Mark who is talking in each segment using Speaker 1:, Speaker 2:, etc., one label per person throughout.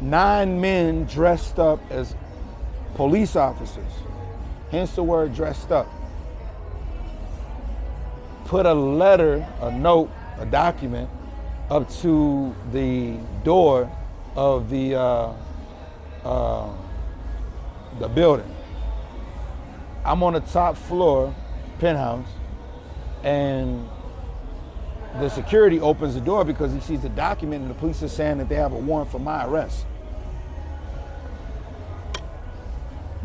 Speaker 1: 9 men dressed up as police officers, hence the word dressed up, put a letter, a note, a document up to the door of the building. I'm on the top floor, penthouse, and the security opens the door because he sees the document and the police are saying that they have a warrant for my arrest.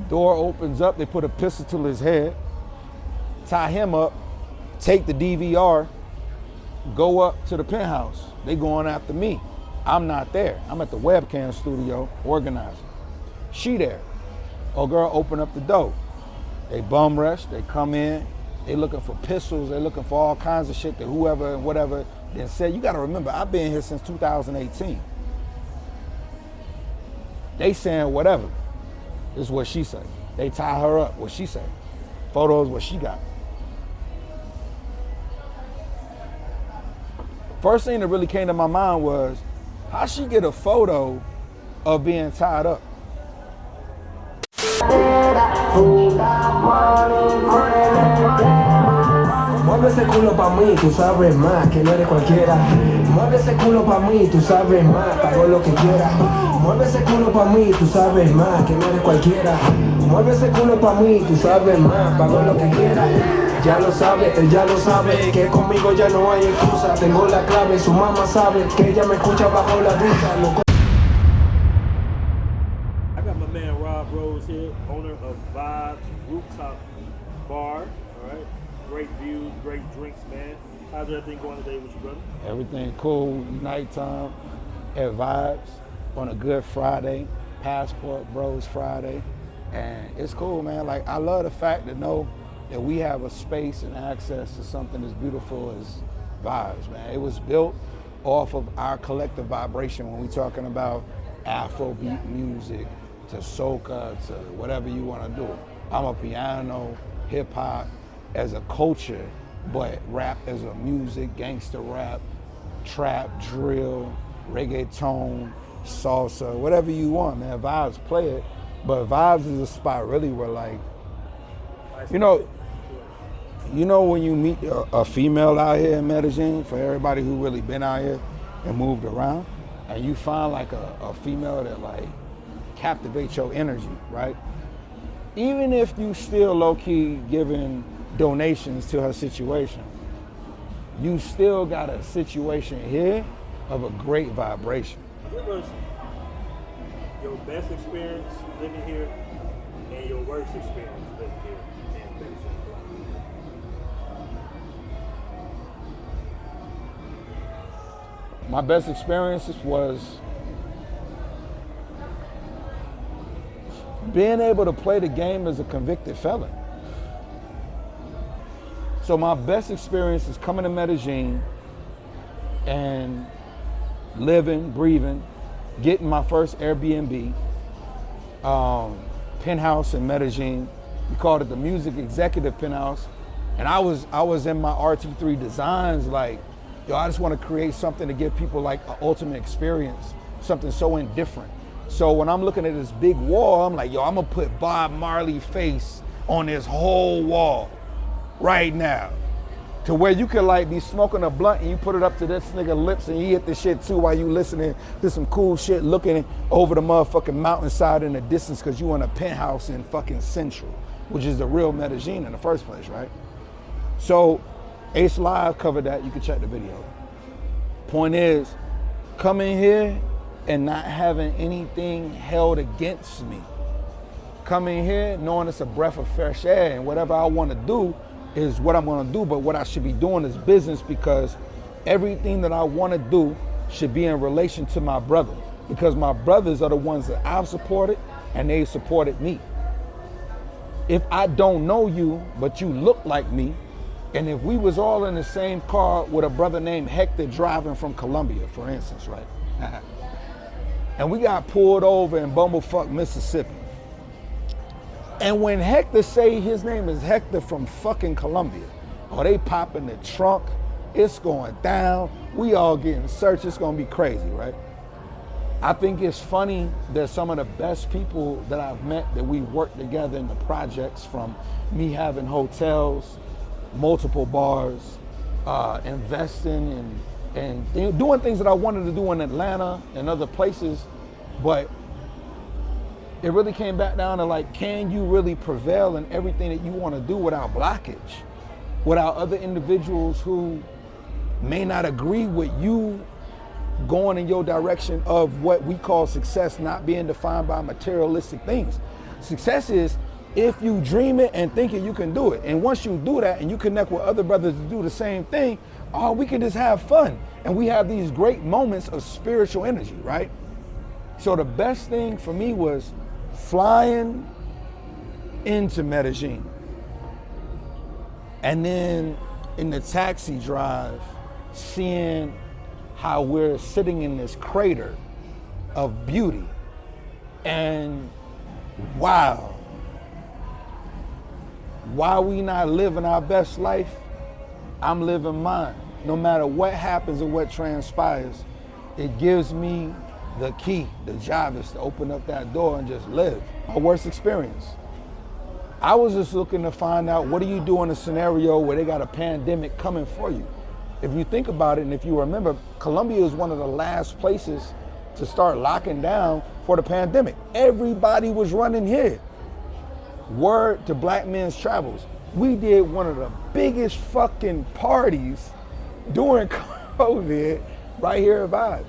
Speaker 1: Door opens up, they put a pistol to his head, tie him up, take the DVR, go up to the penthouse. They going after me. I'm not there. I'm at the webcam studio organizing. She there. Oh girl, open up the door. They bum rush, they come in, they looking for pistols, they looking for all kinds of shit that whoever and whatever then said. You gotta remember, I've been here since 2018. They saying whatever. This is what she say. They tie her up, what she say. Photos, what she got. First thing that really came to my mind was, how she get a photo of being tied up?
Speaker 2: Mueve ese culo pa' mí, tú sabes más, que no eres cualquiera. Mueve ese culo pa' mí, tú sabes más, pago lo que quieras. Mueve ese culo pa' mí, tú sabes más, que no eres cualquiera. Mueve ese culo pa' mí, tú sabes más, pago lo que quieras. Ya lo sabe, él ya lo sabe, que conmigo ya no hay excusa. Tengo la clave, su mamá sabe, que ella me escucha bajo la ducha.
Speaker 3: I got my man Rob Rose here, owner of Vibes Rooftop Bar, all right? Great views, great drinks, man. How's everything going today with you, brother?
Speaker 1: Everything cool, nighttime at Vibes on a good Friday, Passportbros Friday. And it's cool, man. Like, I love the fact to know that we have a space and access to something as beautiful as Vibes, man. It was built off of our collective vibration when we're talking about Afrobeat music to soca to whatever you want to do. I'm a piano, hip hop as a culture, but rap as a music, gangster rap, trap, drill, reggaeton, salsa, whatever you want, man. Vibes play it, but Vibes is a spot really where, like, you know when you meet a female out here in Medellin, for everybody who really been out here and moved around, and you find like a female that like captivates your energy, right? Even if you still low-key giving donations to her situation, you still got a situation here of a great vibration.
Speaker 3: Give us your best experience living here and your worst experience living here in Medellin.
Speaker 1: My best experiences was being able to play the game as a convicted felon. So my best experience is coming to Medellin and living, breathing, getting my first Airbnb, penthouse in Medellin. We called it the Music Executive Penthouse. And I was in my RT3 designs like, yo, I just want to create something to give people like an ultimate experience, something so indifferent. So when I'm looking at this big wall, I'm like, yo, I'm gonna put Bob Marley face on this whole wall right now, to where you could like be smoking a blunt and you put it up to this nigga lips and he hit the shit too while you listening to some cool shit, looking over the motherfucking mountainside in the distance because you in a penthouse in fucking Central, which is the real Medellin in the first place, right? So Ace Live covered that, you can check the video. Point is, coming here and not having anything held against me. Coming here knowing it's a breath of fresh air and whatever I want to do is what I'm gonna do, but what I should be doing is business, because everything that I want to do should be in relation to my brother, because my brothers are the ones that I've supported and they supported me. If I don't know you, but you look like me, and if we was all in the same car with a brother named Hector driving from Colombia, for instance, right? And we got pulled over in Bumblefuck, Mississippi. And when Hector say his name is Hector from fucking Colombia, or they pop in the trunk, it's going down, we all getting searched, it's gonna be crazy, right? I think it's funny that some of the best people that I've met that we worked together in the projects, from me having hotels, multiple bars, investing and doing things that I wanted to do in Atlanta and other places, but it really came back down to like, can you really prevail in everything that you want to do without blockage, without other individuals who may not agree with you going in your direction of what we call success, not being defined by materialistic things. Success is if you dream it and think it, you can do it. And once you do that and you connect with other brothers to do the same thing, oh, we can just have fun. And we have these great moments of spiritual energy, right? So the best thing for me was flying into Medellin. And then in the taxi drive, seeing how we're sitting in this crater of beauty. And wow, why we not living our best life? I'm living mine. No matter what happens or what transpires, it gives me the key. The job is to open up that door and just live. My worst experience. I was just looking to find out, what do you do in a scenario where they got a pandemic coming for you? If you think about it, and if you remember, Colombia is one of the last places to start locking down for the pandemic. Everybody was running here. Word to Black Men's Travels. We did one of the biggest fucking parties during COVID right here at Vibes.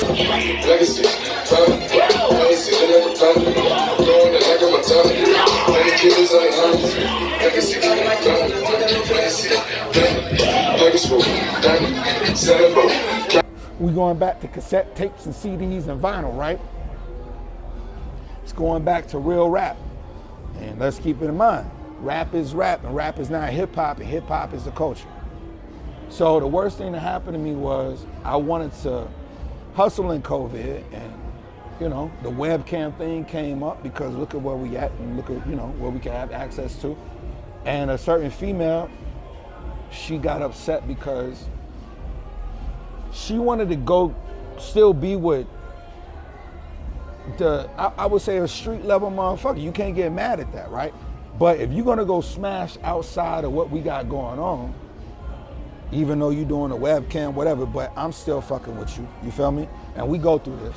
Speaker 4: Legacy, legacy, going the lack of my tongue. Many kids on the legacy, legacy,
Speaker 1: we going back to cassette tapes and CDs and vinyl, right? It's going back to real rap. And let's keep it in mind, rap is rap, and rap is not hip hop, and hip hop is the culture. So the worst thing that happened to me was I wanted to hustle in COVID, and you know, the webcam thing came up because look at where we at and look at, you know, where we can have access to. And a certain female, she got upset because she wanted to go still be with I would say a street level motherfucker. You can't get mad at that, right? But if you're gonna go smash outside of what we got going on, even though you're doing a webcam, whatever, but I'm still fucking with you, you feel me? And we go through this.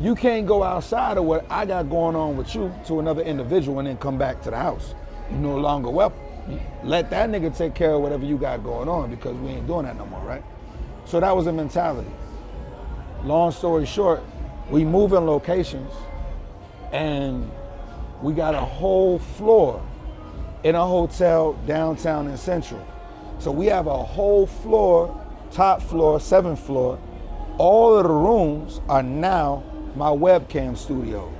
Speaker 1: You can't go outside of what I got going on with you to another individual and then come back to the house. You no longer welcome. Let that nigga take care of whatever you got going on, because we ain't doing that no more, right? So that was the mentality. Long story short, we move in locations and we got a whole floor in a hotel downtown in Central. So we have a whole floor, top floor, 7th floor. All of the rooms are now my webcam studios.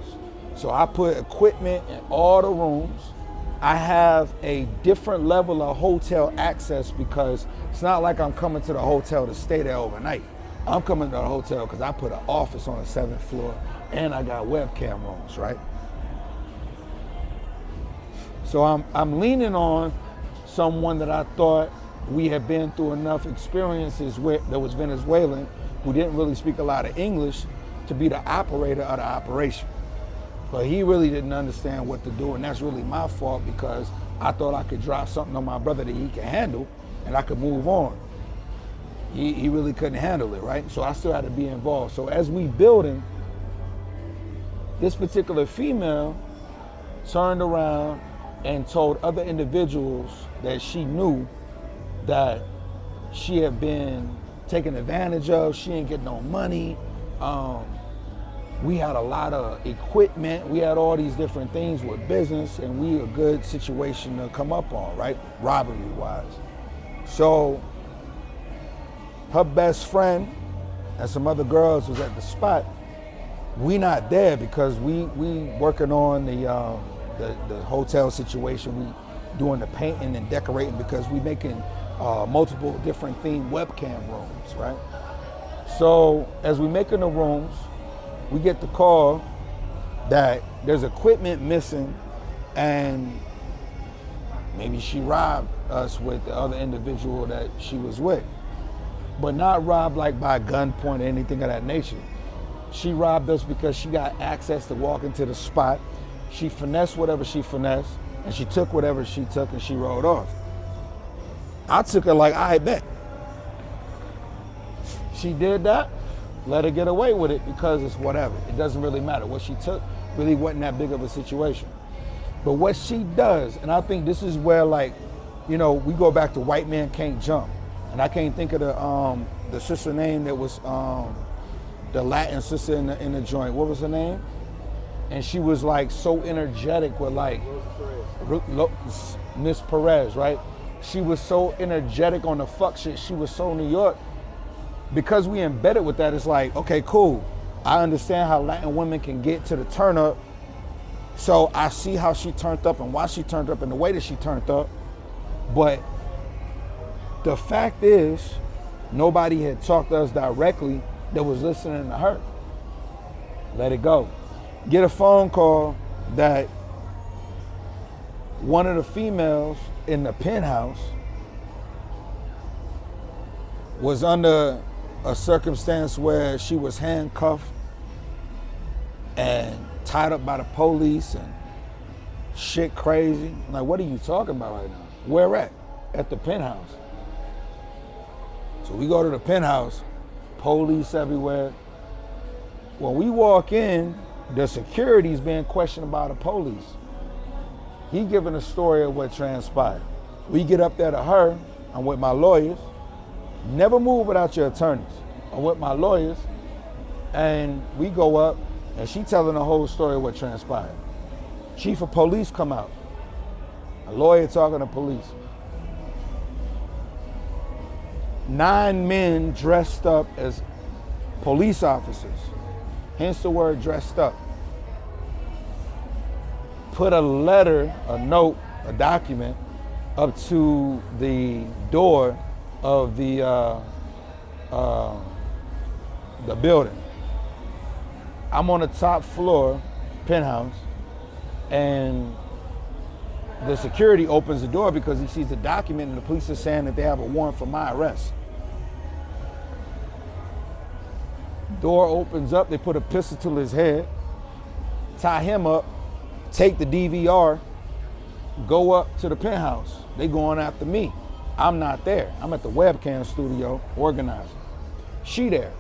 Speaker 1: So I put equipment in all the rooms. I have a different level of hotel access because it's not like I'm coming to the hotel to stay there overnight. I'm coming to the hotel because I put an office on the 7th floor and I got webcam rooms, right? So I'm leaning on someone that I thought we had been through enough experiences with, that was Venezuelan, who didn't really speak a lot of English, to be the operator of the operation. But he really didn't understand what to do, and that's really my fault because I thought I could drop something on my brother that he could handle and I could move on. He really couldn't handle it, right? So I still had to be involved. So as we building, this particular female turned around and told other individuals that she knew that she had been taken advantage of. She ain't getting no money. We had a lot of equipment. We had all these different things with business, and we a good situation to come up on, right? Robbery-wise. So her best friend and some other girls was at the spot. We not there because we working on the hotel situation. We doing the painting and decorating because we making multiple different themed webcam rooms, right? So as we making the rooms, we get the call that there's equipment missing and maybe she robbed us with the other individual that she was with. But not robbed like by gunpoint or anything of that nature. She robbed us because she got access to walk into the spot. She finessed whatever she finessed, and she took whatever she took, and she rode off. I took her like, I bet. She did that, let her get away with it because it's whatever. It doesn't really matter. What she took really wasn't that big of a situation. But what she does, and I think this is where, like, you know, we go back to white man can't jump. And I can't think of the sister name that was the Latin sister in the joint. What was her name? And she was like so energetic with like Miss Perez, right? She was so energetic on the fuck shit. She was so New York. Because we embedded with that, it's like, okay, cool. I understand how Latin women can get to the turn up. So I see how she turned up and why she turned up and the way that she turned up. But the fact is, nobody had talked to us directly that was listening to her. Let it go. Get a phone call that one of the females in the penthouse was under a circumstance where she was handcuffed and tied up by the police and shit crazy. I'm like, what are you talking about right now? Where at? At the penthouse. So we go to the penthouse, police everywhere. When we walk in, the security's being questioned by the police. He giving a story of what transpired. We get up there to her, I'm with my lawyers. Never move without your attorneys. I'm with my lawyers, and we go up, and she telling the whole story of what transpired. Chief of police come out. A lawyer talking to police. 9 men dressed up as police officers, hence the word dressed up, put a letter, a note, a document up to the door of the building. I'm on the top floor, penthouse, and the security opens the door because he sees the document and the police are saying that they have a warrant for my arrest. Door opens up, they put a pistol to his head, tie him up, take the DVR, go up to the penthouse. They going after me. I'm not there. I'm at the webcam studio organizing. She there.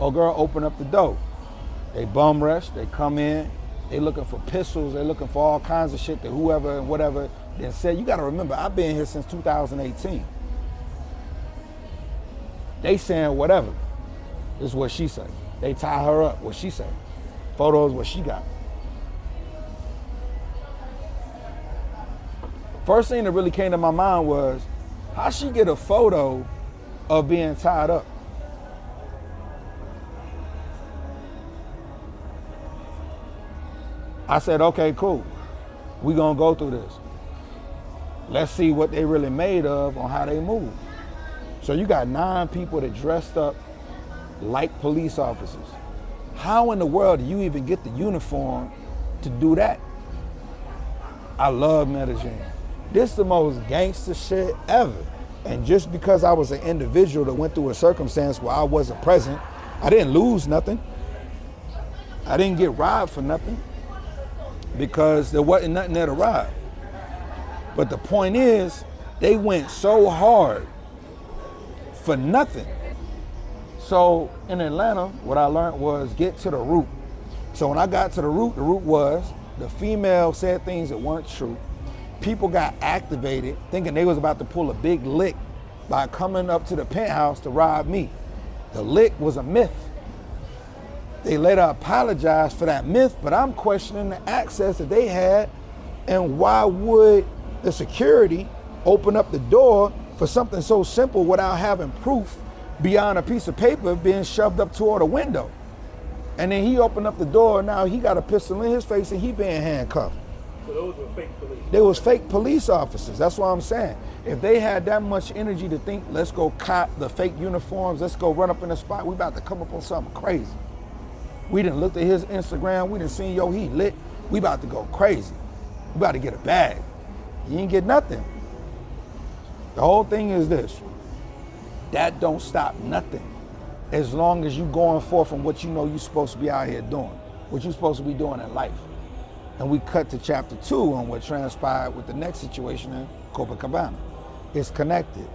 Speaker 1: Oh girl, open up the door. They bum rush, they come in, they looking for pistols, they looking for all kinds of shit that whoever and whatever then said. You gotta remember, I've been here since 2018. They saying whatever. This is what she say. They tie her up, what she say. Photos, what she got. First thing that really came to my mind was, how she get a photo of being tied up? I said, okay, cool. We gonna go through this. Let's see what they really made of on how they move. So you got 9 people that dressed up like police officers. How in the world do you even get the uniform to do that? I love Medellin. This is the most gangster shit ever. And just because I was an individual that went through a circumstance where I wasn't present, I didn't lose nothing. I didn't get robbed for nothing because there wasn't nothing there to rob. But the point is, they went so hard for nothing. So in Atlanta, what I learned was get to the root. So when I got to the root was the female said things that weren't true. People got activated thinking they was about to pull a big lick by coming up to the penthouse to rob me. The lick was a myth. They later apologized for that myth, but I'm questioning the access that they had, and why would the security open up the door for something so simple without having proof beyond a piece of paper being shoved up toward a window? And then he opened up the door, now he got a pistol in his face and he being handcuffed.
Speaker 3: So those were fake police?
Speaker 1: They was fake police officers, that's what I'm saying. If they had that much energy to think, let's go cop the fake uniforms, let's go run up in the spot, we about to come up on something crazy. We done looked at his Instagram, we done seen, yo, he lit, we about to go crazy. We about to get a bag. He ain't get nothing. The whole thing is this, that don't stop nothing. as long as you going forth from what you know you're supposed to be out here doing, what you're supposed to be doing in life. And we cut to chapter 2 on what transpired with the next situation in Copacabana. It's connected.